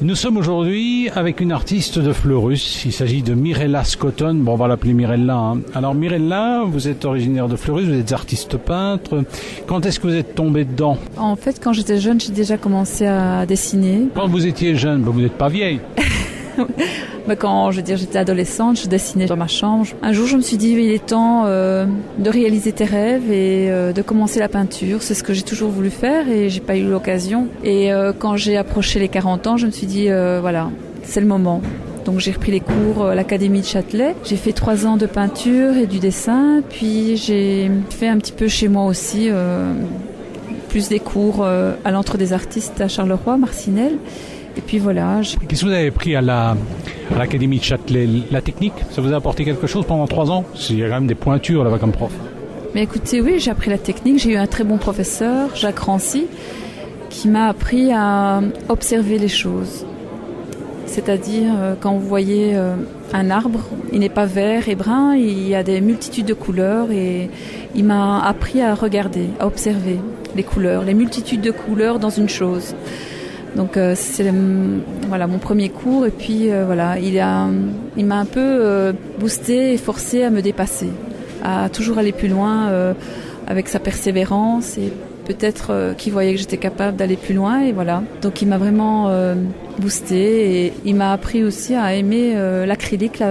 Nous sommes aujourd'hui avec une artiste de Fleurus. Il s'agit de Mirella Scotton. Bon, on va l'appeler Mirella, hein. Alors Mirella, vous êtes originaire de Fleurus, vous êtes artiste peintre. Quand est-ce que vous êtes tombée dedans? En fait, quand j'étais jeune, j'ai déjà commencé à dessiner. Quand vous étiez jeune, vous n'êtes pas vieille. Quand j'étais adolescente, je dessinais dans ma chambre. Un jour, je me suis dit, il est temps de réaliser tes rêves et de commencer la peinture. C'est ce que j'ai toujours voulu faire et j'ai pas eu l'occasion. Et quand j'ai approché les 40 ans, je me suis dit, voilà, c'est le moment. Donc j'ai repris les cours à l'Académie de Châtelet. J'ai fait 3 ans de peinture et du dessin. Puis j'ai fait un petit peu chez moi aussi, plus des cours à l'Entre des artistes à Charleroi, Marcinelle. Et puis voilà. Qu'est-ce que vous avez appris à l'Académie de Châtelet? La technique, ça vous a apporté quelque chose pendant 3 ans? Il y a quand même des pointures là-bas comme prof. Mais écoutez, oui, j'ai appris la technique. J'ai eu un très bon professeur, Jacques Rancy, qui m'a appris à observer les choses. C'est-à-dire, quand vous voyez un arbre, il n'est pas vert et brun, il y a des multitudes de couleurs et il m'a appris à regarder, à observer les couleurs, les multitudes de couleurs dans une chose. Donc c'est mon premier cours et puis il m'a un peu boosté et forcé à me dépasser, à toujours aller plus loin avec sa persévérance et peut-être qu'il voyait que j'étais capable d'aller plus loin et voilà. Donc il m'a vraiment boosté et il m'a appris aussi à aimer l'acrylique,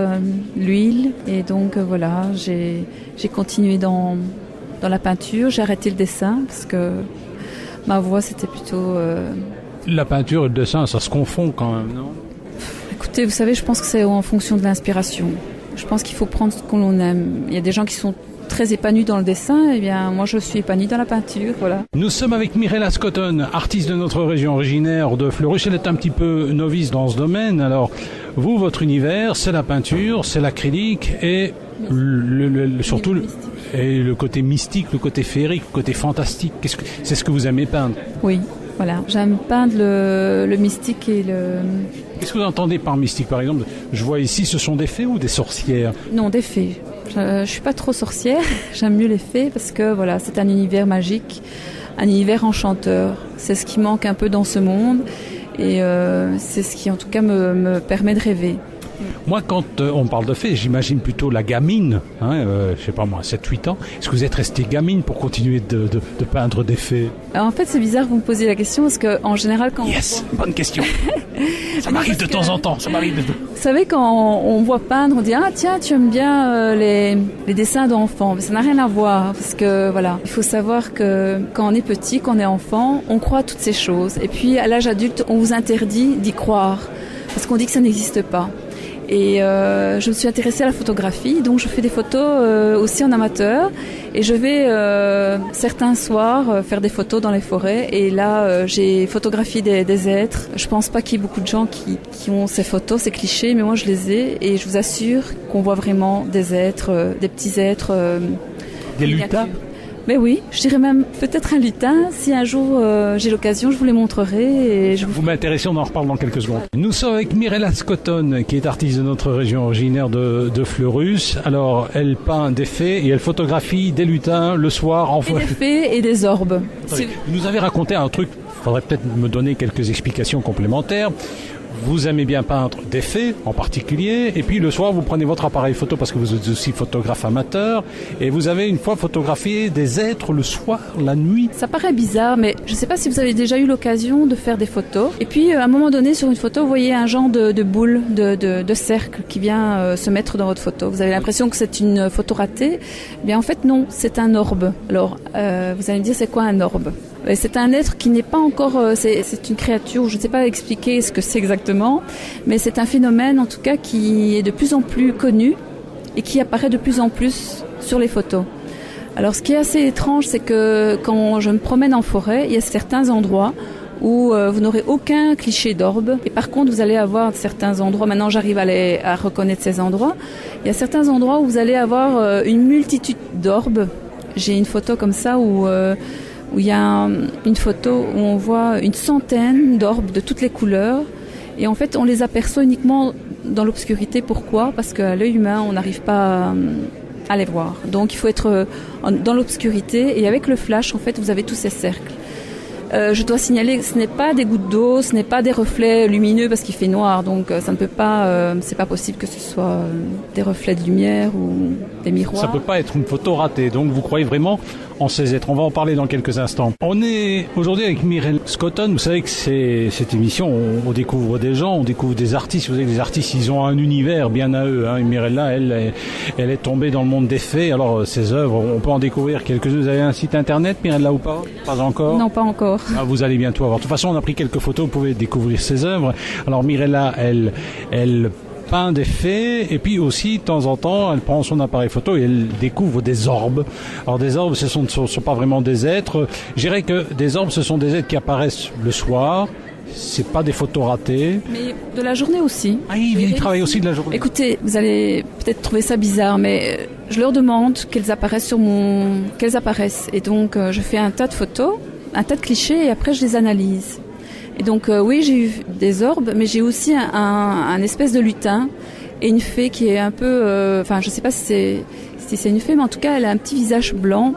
l'huile et donc voilà, j'ai continué dans la peinture, j'ai arrêté le dessin parce que ma voix c'était plutôt La peinture et le dessin, ça se confond quand même, non? Écoutez, vous savez, je pense que c'est en fonction de l'inspiration. Je pense qu'il faut prendre ce que l'on aime. Il y a des gens qui sont très épanouis dans le dessin, et bien moi je suis épanouie dans la peinture, voilà. Nous sommes avec Mirella Scotton, artiste de notre région, originaire de Fleurus. Elle est un petit peu novice dans ce domaine. Alors, vous, votre univers, c'est la peinture, c'est l'acrylique et surtout le côté mystique, le côté féerique, le côté fantastique. C'est ce que vous aimez peindre? Oui. Voilà, j'aime peindre le mystique et le... Qu'est-ce que vous entendez par mystique, par exemple? Je vois ici, ce sont des fées ou des sorcières? Non, des fées. Je suis pas trop sorcière, j'aime mieux les fées parce que voilà, c'est un univers magique, un univers enchanteur. C'est ce qui manque un peu dans ce monde et c'est ce qui en tout cas me permet de rêver. Moi, quand on parle de fées, j'imagine plutôt la gamine, je sais pas moi, 7-8 ans. Est-ce que vous êtes restée gamine pour continuer de peindre des fées? Alors, en fait, c'est bizarre que vous me posiez la question parce qu'en général, quand bonne question. Ça m'arrive de temps en temps, ça m'arrive de... Vous savez, quand on voit peindre, on dit « Ah tiens, tu aimes bien les dessins d'enfants ». Mais ça n'a rien à voir parce que voilà, il faut savoir que quand on est petit, quand on est enfant, on croit à toutes ces choses. Et puis à l'âge adulte, on vous interdit d'y croire parce qu'on dit que ça n'existe pas. Et je me suis intéressée à la photographie, donc je fais des photos aussi en amateur. Et je vais certains soirs faire des photos dans les forêts. Et là, j'ai photographié des êtres. Je pense pas qu'il y ait beaucoup de gens qui ont ces photos, ces clichés, mais moi je les ai. Et je vous assure qu'on voit vraiment des êtres, des petits êtres. Des lutins? Mais oui, je dirais même peut-être un lutin. Si un jour j'ai l'occasion, je vous les montrerai. Et vous m'intéressez, on en reparle dans quelques secondes. Nous sommes avec Mirella Scotton, qui est artiste de notre région, originaire de Fleurus. Alors, elle peint des fées et elle photographie des lutins le soir. Des fées et des orbes. Vous nous avez raconté un truc, il faudrait peut-être me donner quelques explications complémentaires. Vous aimez bien peindre des fées en particulier, et puis le soir vous prenez votre appareil photo parce que vous êtes aussi photographe amateur, et vous avez une fois photographié des êtres le soir, la nuit. Ça paraît bizarre, mais je ne sais pas si vous avez déjà eu l'occasion de faire des photos, et puis à un moment donné sur une photo vous voyez un genre de boule, de cercle qui vient se mettre dans votre photo. Vous avez l'impression que c'est une photo ratée, mais en fait non, c'est un orbe. Alors vous allez me dire c'est quoi un orbe? C'est un être qui n'est pas encore... c'est une créature, je ne sais pas expliquer ce que c'est exactement, mais c'est un phénomène en tout cas qui est de plus en plus connu et qui apparaît de plus en plus sur les photos. Alors ce qui est assez étrange, c'est que quand je me promène en forêt, il y a certains endroits où vous n'aurez aucun cliché d'orbe. Et par contre, vous allez avoir certains endroits, maintenant j'arrive à reconnaître ces endroits, il y a certains endroits où vous allez avoir une multitude d'orbes. J'ai une photo comme ça où il y a une photo où on voit une centaine d'orbes de toutes les couleurs et en fait on les aperçoit uniquement dans l'obscurité. Pourquoi? Parce qu'à l'œil humain on n'arrive pas à les voir, donc il faut être dans l'obscurité et avec le flash en fait vous avez tous ces cercles. Je dois signaler que ce n'est pas des gouttes d'eau, ce n'est pas des reflets lumineux parce qu'il fait noir, donc ça ne peut pas, c'est pas possible que ce soit des reflets de lumière ou des miroirs. Ça peut pas être une photo ratée, donc vous croyez vraiment en ces êtres. On va en parler dans quelques instants. On est aujourd'hui avec Mirella Scotton. Vous savez que c'est cette émission, on découvre des gens, on découvre des artistes. Vous savez que les artistes, ils ont un univers bien à eux. Hein. Mirella, elle est tombée dans le monde des faits. Alors ses œuvres, on peut en découvrir quelques-unes. Vous avez un site internet, Mirella, ou pas? Pas encore. Non, pas encore. Ah, vous allez bientôt avoir. De toute façon, on a pris quelques photos. Vous pouvez découvrir ses œuvres. Alors Mirella, elle peint des faits, et puis aussi de temps en temps elle prend son appareil photo et elle découvre des orbes. Alors des orbes, ce sont pas vraiment des êtres. Je dirais que des orbes, ce sont des êtres qui apparaissent le soir. C'est pas des photos ratées. Mais de la journée aussi. Ah, ils travaillent aussi de la journée. Écoutez, vous allez peut-être trouver ça bizarre, mais je leur demande qu'elles apparaissent qu'elles apparaissent. Et donc je fais un tas de photos, un tas de clichés, et après je les analyse. Et donc oui, j'ai eu des orbes, mais j'ai aussi un espèce de lutin et une fée qui est un peu, je sais pas si c'est une fée, mais en tout cas elle a un petit visage blanc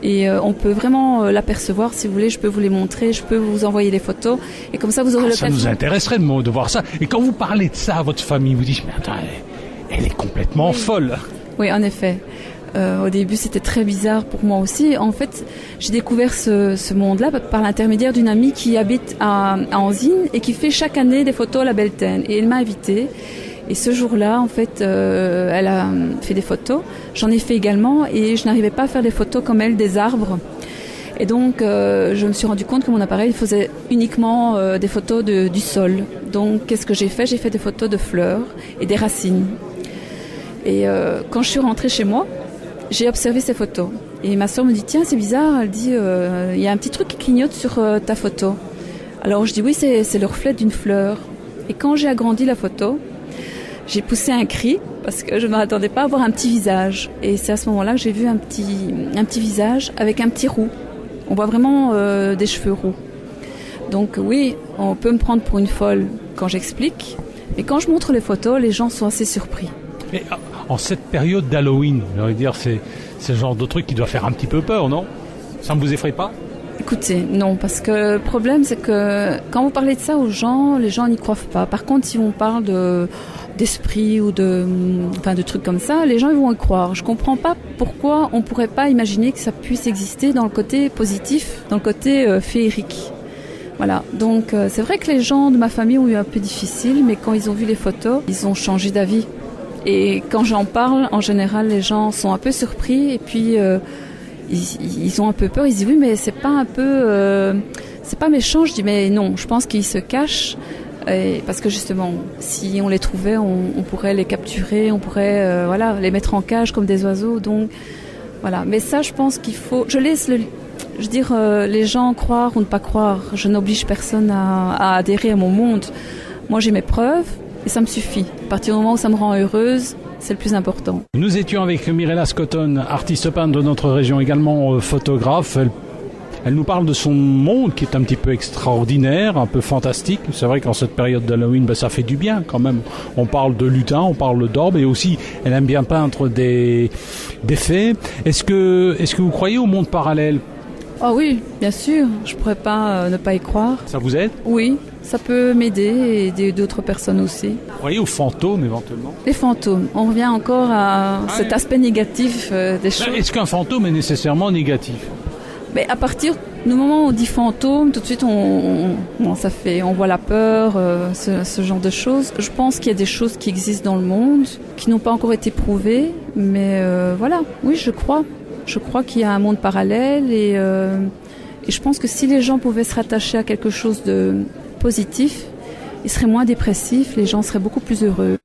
et on peut vraiment l'apercevoir. Si vous voulez, je peux vous les montrer, je peux vous envoyer des photos et comme ça vous aurez l'occasion. Ça nous intéresserait de voir ça. Et quand vous parlez de ça à votre famille, vous dites mais attends, elle est complètement folle. Oui, en effet. Au début, c'était très bizarre pour moi aussi. En fait, j'ai découvert ce monde-là par l'intermédiaire d'une amie qui habite à Anzin et qui fait chaque année des photos à la Beltane. Et elle m'a invitée. Et ce jour-là, en fait, elle a fait des photos. J'en ai fait également et je n'arrivais pas à faire des photos comme elle des arbres. Et donc, je me suis rendu compte que mon appareil faisait uniquement des photos du sol. Donc, qu'est-ce que j'ai fait? J'ai fait des photos de fleurs et des racines. Et quand je suis rentrée chez moi, j'ai observé ces photos. Et ma soeur me dit, tiens, c'est bizarre. Elle dit, y a un petit truc qui clignote sur ta photo. Alors je dis, oui, c'est le reflet d'une fleur. Et quand j'ai agrandi la photo, j'ai poussé un cri parce que je ne m'attendais pas à voir un petit visage. Et c'est à ce moment-là que j'ai vu un petit visage avec un petit roux. On voit vraiment des cheveux roux. Donc oui, on peut me prendre pour une folle quand j'explique. Mais quand je montre les photos, les gens sont assez surpris. Mais en cette période d'Halloween, j'ai envie de dire, c'est le genre de truc qui doit faire un petit peu peur, non? Ça ne vous effraie pas? Écoutez, non, parce que le problème, c'est que quand vous parlez de ça aux gens, les gens n'y croient pas. Par contre, si on parle d'esprit ou de trucs comme ça, les gens ils vont y croire. Je comprends pas pourquoi on pourrait pas imaginer que ça puisse exister dans le côté positif, dans le côté féerique. Voilà, donc c'est vrai que les gens de ma famille ont eu un peu difficile, mais quand ils ont vu les photos, ils ont changé d'avis. Et quand j'en parle, en général, les gens sont un peu surpris et puis ils ont un peu peur. Ils disent oui, mais c'est pas un peu, c'est pas méchant. Je dis mais non, je pense qu'ils se cachent parce que justement, si on les trouvait, on pourrait les capturer, on pourrait les mettre en cage comme des oiseaux. Donc voilà. Mais ça, je pense qu'il faut. Je laisse les gens croire ou ne pas croire. Je n'oblige personne à adhérer à mon monde. Moi, j'ai mes preuves. Et ça me suffit. À partir du moment où ça me rend heureuse, c'est le plus important. Nous étions avec Mirella Scotton, artiste peintre de notre région, également photographe. Elle nous parle de son monde qui est un petit peu extraordinaire, un peu fantastique. C'est vrai qu'en cette période d'Halloween, ça fait du bien quand même. On parle de lutins, on parle d'orbes et aussi elle aime bien peindre des fées. Est-ce que vous croyez au monde parallèle? Ah oui, bien sûr. Je pourrais pas ne pas y croire. Ça vous aide? Oui. Ça peut m'aider et aider d'autres personnes aussi. Vous croyez aux fantômes éventuellement? Les fantômes. On revient encore à cet aspect négatif des choses. Est-ce qu'un fantôme est nécessairement négatif? Mais à partir du moment où on dit fantôme, tout de suite on voit la peur, ce genre de choses. Je pense qu'il y a des choses qui existent dans le monde, qui n'ont pas encore été prouvées. Mais voilà, oui, je crois. Je crois qu'il y a un monde parallèle et je pense que si les gens pouvaient se rattacher à quelque chose de positif, ils seraient moins dépressifs, les gens seraient beaucoup plus heureux.